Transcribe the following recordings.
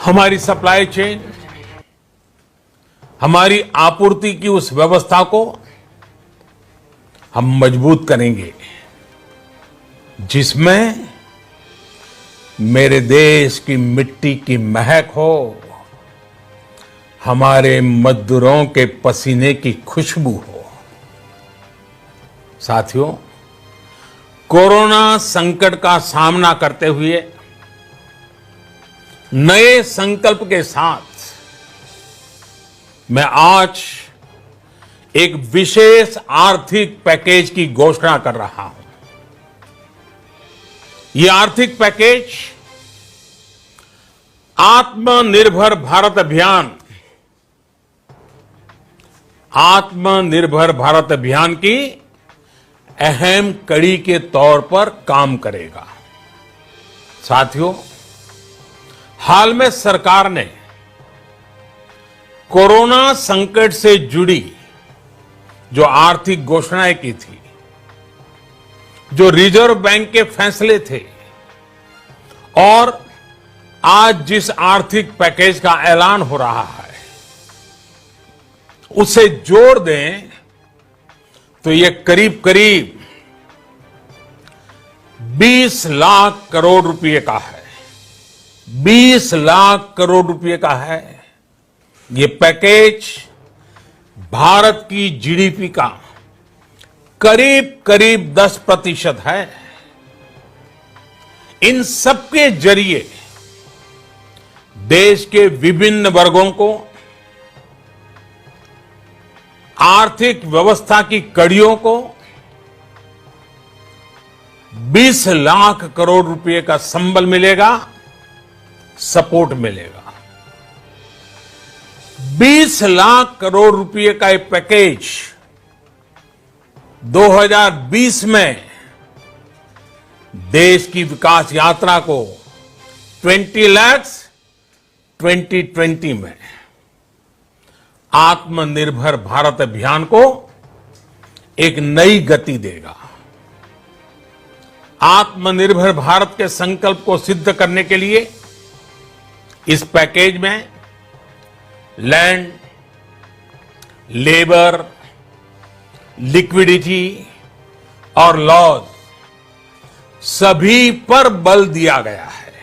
हमारी supply chain, हमारी आपूर्ति की उस व्यवस्था को हम मजबूत करेंगे जिसमें मेरे देश की मिट्टी की महक हो, हमारे मजदूरों के पसीने की खुशबू हो। साथियों, कोरोना संकट का सामना करते हुए नए संकल्प के साथ मैं आज एक विशेष आर्थिक पैकेज की घोषणा कर रहा हूं। ये आर्थिक पैकेज आत्मनिर्भर भारत अभियान, आत्मनिर्भर भारत अभियान की अहम कड़ी के तौर पर काम करेगा। साथियों, हाल में सरकार ने कोरोना संकट से जुड़ी जो आर्थिक घोषणाएं की थी, जो रिजर्व बैंक के फैसले थे और आज जिस आर्थिक पैकेज का ऐलान हो रहा है, उसे जोड़ दें तो ये करीब करीब 20 लाख करोड़ रुपए का है। 20 लाख करोड़ रुपए का है। ये पैकेज भारत की जीडीपी का करीब करीब 10% है। इन सबके जरिए देश के विभिन्न वर्गों को आर्थिक व्यवस्था की कड़ियों को 20 लाख करोड़ रुपए का संबल मिलेगा, सपोर्ट मिलेगा। 20 लाख करोड़ रुपए का एक पैकेज 2020 में देश की विकास यात्रा को 20 लाख 2020 में आत्मनिर्भर भारत अभियान को एक नई गति देगा। आत्मनिर्भर भारत के संकल्प को सिद्ध करने के लिए इस पैकेज में लैंड, लेबर, लिक्विडिटी और लॉज सभी पर बल दिया गया है।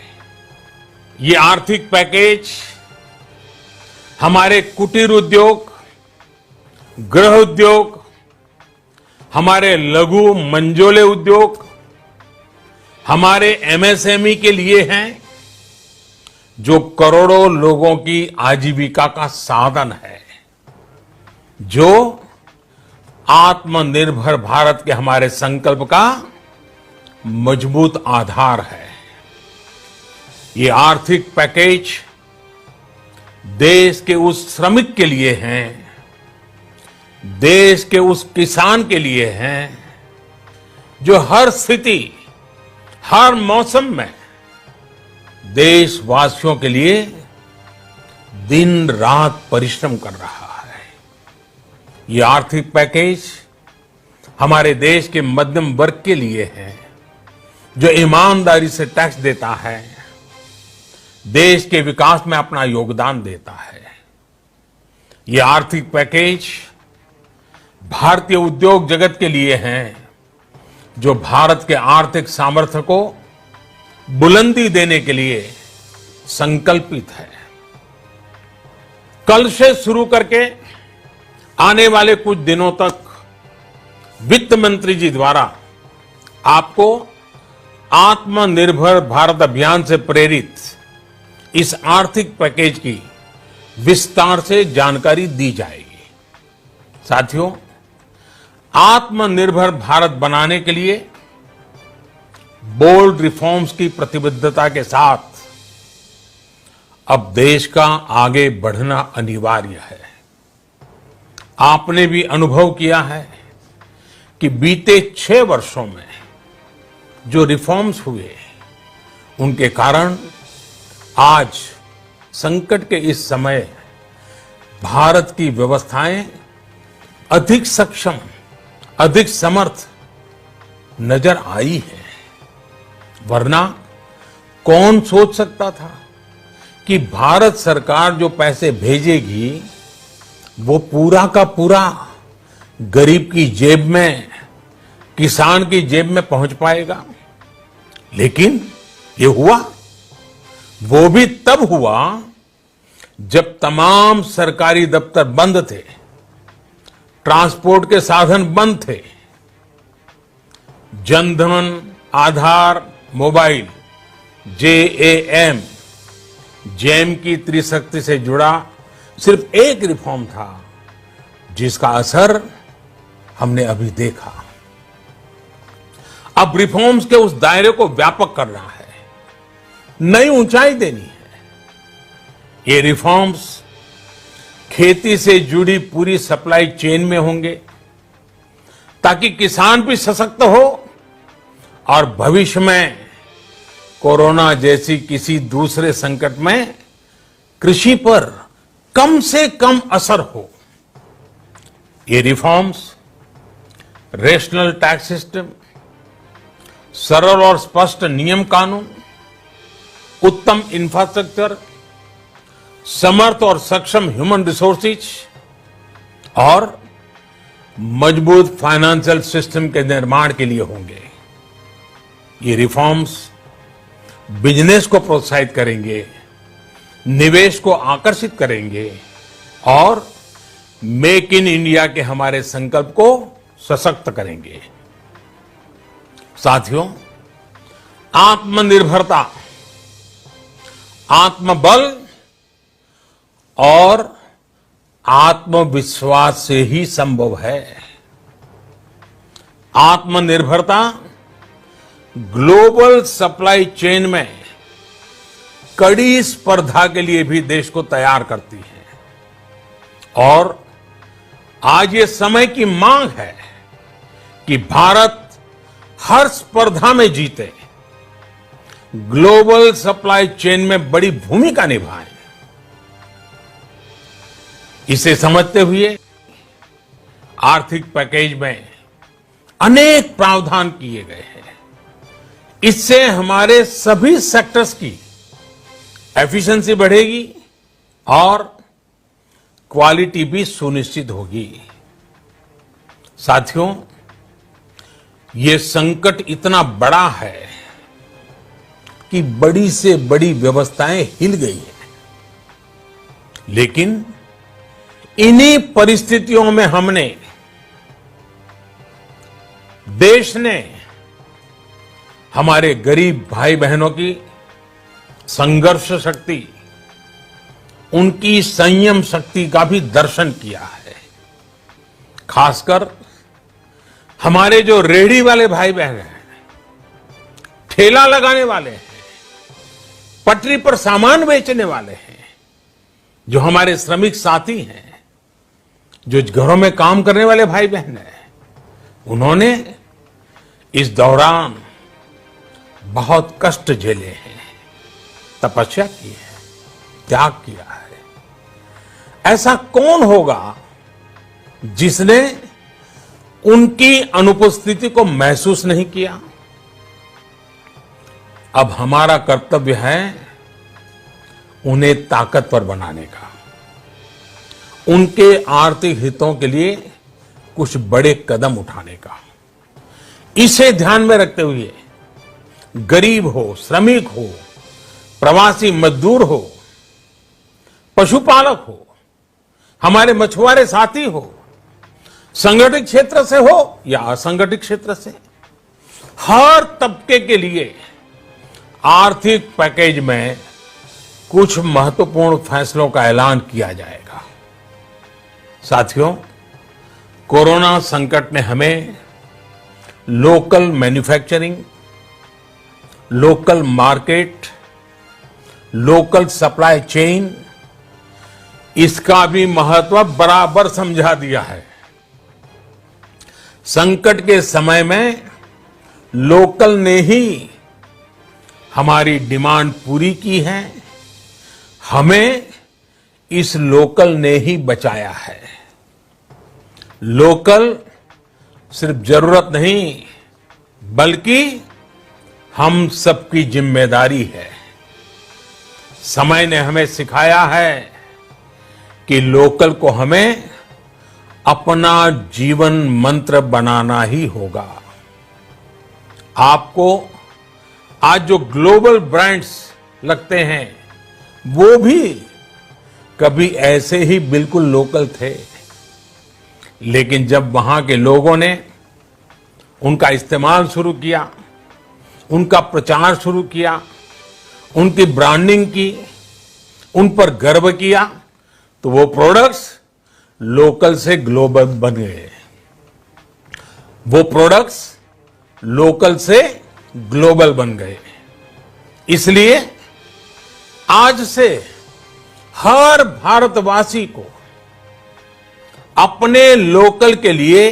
ये आर्थिक पैकेज हमारे कुटीर उद्योग, गृह उद्योग, हमारे लघु मंझोले उद्योग, हमारे एमएसएमई के लिए हैं, जो करोड़ों लोगों की आजीविका का साधन है, जो आत्मनिर्भर भारत के हमारे संकल्प का मजबूत आधार है। ये आर्थिक पैकेज देश के उस श्रमिक के लिए हैं, देश के उस किसान के लिए हैं, जो हर स्थिति, हर मौसम में देशवासियों के लिए दिन रात परिश्रम कर रहा है। ये आर्थिक पैकेज हमारे देश के मध्यम वर्ग के लिए है, जो ईमानदारी से टैक्स देता है, देश के विकास में अपना योगदान देता है। ये आर्थिक पैकेज भारतीय उद्योग जगत के लिए हैं, जो भारत के आर्थिक सामर्थ्य को बुलंदी देने के लिए संकल्पित है। कल से शुरू करके आने वाले कुछ दिनों तक वित्त मंत्री जी द्वारा आपको आत्मनिर्भर भारत अभियान से प्रेरित इस आर्थिक पैकेज की विस्तार से जानकारी दी जाएगी। साथियों, आत्मनिर्भर भारत बनाने के लिए बोल्ड रिफॉर्म्स की प्रतिबद्धता के साथ अब देश का आगे बढ़ना अनिवार्य है। आपने भी अनुभव किया है कि बीते 6 वर्षों में जो रिफॉर्म्स हुए, उनके कारण आज संकट के इस समय भारत की व्यवस्थाएं अधिक सक्षम, अधिक समर्थ नजर आई है। वरना कौन सोच सकता था कि भारत सरकार जो पैसे भेजेगी वो पूरा का पूरा गरीब की जेब में, किसान की जेब में पहुंच पाएगा। लेकिन ये हुआ, वो भी तब हुआ जब तमाम सरकारी दफ्तर बंद थे, ट्रांसपोर्ट के साधन बंद थे। जनधन, आधार, मोबाइल, जेएएम, जेम की त्रिशक्ति से जुड़ा सिर्फ एक रिफॉर्म था जिसका असर हमने अभी देखा। अब रिफॉर्म्स के उस दायरे को व्यापक करना है, नई ऊंचाई देनी है। ये रिफॉर्म्स खेती से जुड़ी पूरी सप्लाई चेन में होंगे ताकि किसान भी सशक्त हो और भविष्य में कोरोना जैसी किसी दूसरे संकट में कृषि पर कम से कम असर हो। ये रिफॉर्म्स रेशनल टैक्स सिस्टम, सरल और स्पष्ट नियम कानून, उत्तम इंफ्रास्ट्रक्चर, समर्थ और सक्षम ह्यूमन रिसोर्सेज और मजबूत फाइनेंशियल सिस्टम के निर्माण के लिए होंगे। ये रिफॉर्म्स बिजनेस को प्रोत्साहित करेंगे, निवेश को आकर्षित करेंगे और मेक इन इंडिया के हमारे संकल्प को सशक्त करेंगे। साथियों, आत्मनिर्भरता, आत्मबल और आत्मविश्वास से ही संभव है। आत्मनिर्भरता ग्लोबल सप्लाई चेन में कड़ी स्पर्धा के लिए भी देश को तैयार करती है और आज ये समय की मांग है कि भारत हर स्पर्धा में जीते, ग्लोबल सप्लाई चेन में बड़ी भूमिका निभाए। इसे समझते हुए आर्थिक पैकेज में अनेक प्रावधान किए गए हैं। इससे हमारे सभी सेक्टर्स की एफिशिएंसी बढ़ेगी और क्वालिटी भी सुनिश्चित होगी। साथियों, ये संकट इतना बड़ा है कि बड़ी से बड़ी व्यवस्थाएं हिल गई हैं। लेकिन इन्हीं परिस्थितियों में हमने, देश ने हमारे गरीब भाई बहनों की संघर्ष शक्ति, उनकी संयम शक्ति का भी दर्शन किया है। खासकर हमारे जो रेहड़ी वाले भाई बहन हैं, ठेला लगाने वाले हैं, पटरी पर सामान बेचने वाले हैं, जो हमारे श्रमिक साथी हैं, जो घरों में काम करने वाले भाई बहन हैं, उन्होंने इस दौरान बहुत कष्ट झेले हैं, तपस्या की है, त्याग किया है। ऐसा कौन होगा जिसने उनकी अनुपस्थिति को महसूस नहीं किया? अब हमारा कर्तव्य है उन्हें ताकतवर बनाने का, उनके आर्थिक हितों के लिए कुछ बड़े कदम उठाने का। इसे ध्यान में रखते हुए गरीब हो, श्रमिक हो, प्रवासी मजदूर हो, पशुपालक हो, हमारे मछुआरे साथी हो, संगठित क्षेत्र से हो या असंगठित क्षेत्र से, हर तबके के लिए आर्थिक पैकेज में कुछ महत्वपूर्ण फैसलों का ऐलान किया जाएगा। साथियों, कोरोना संकट ने हमें local manufacturing, local market, local supply chain, इसका भी महत्व बराबर समझा दिया है। संकट के समय में लोकल ने ही हमारी डिमांड पूरी की है, हमें इस लोकल ने ही बचाया है। लोकल सिर्फ जरूरत नहीं बल्कि हम सबकी जिम्मेदारी है। समय ने हमें सिखाया है कि लोकल को हमें अपना जीवन मंत्र बनाना ही होगा। आपको आज जो ग्लोबल ब्रांड्स लगते हैं वो भी कभी ऐसे ही बिल्कुल लोकल थे, लेकिन जब वहां के लोगों ने उनका इस्तेमाल शुरू किया, उनका प्रचार शुरू किया, उनकी ब्रांडिंग की, उन पर गर्व किया, तो वो प्रोडक्ट्स लोकल से ग्लोबल बन गए। वो प्रोडक्ट्स लोकल से ग्लोबल बन गए। इसलिए आज से हर भारतवासी को अपने लोकल के लिए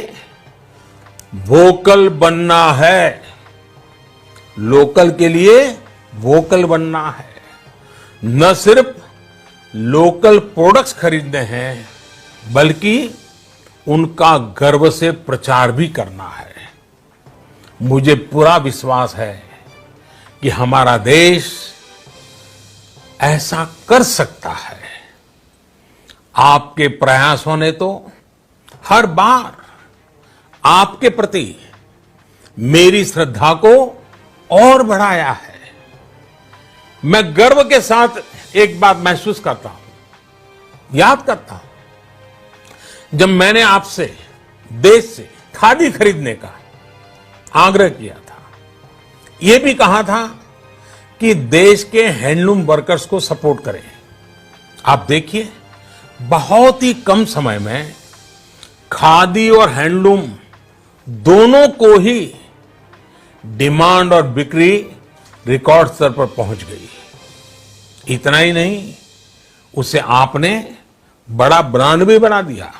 वोकल बनना है। लोकल के लिए वोकल बनना है। न सिर्फ लोकल प्रोडक्ट्स खरीदने हैं, बल्कि उनका गर्व से प्रचार भी करना है। मुझे पूरा विश्वास है कि हमारा देश ऐसा कर सकता है। आपके प्रयासों ने तो हर बार आपके प्रति मेरी श्रद्धा को और बढ़ाया है। मैं गर्व के साथ एक बात महसूस करता हूं, याद करता हूं, जब मैंने आपसे देश से खादी खरीदने का आग्रह किया था, यह भी कहा था कि देश के हैंडलूम वर्कर्स को सपोर्ट करें। आप देखिए, बहुत ही कम समय में खादी और हैंडलूम दोनों को ही डिमांड और बिक्री रिकॉर्ड स्तर पर पहुंच गई। इतना ही नहीं, उसे आपने बड़ा ब्रांड भी बना दिया।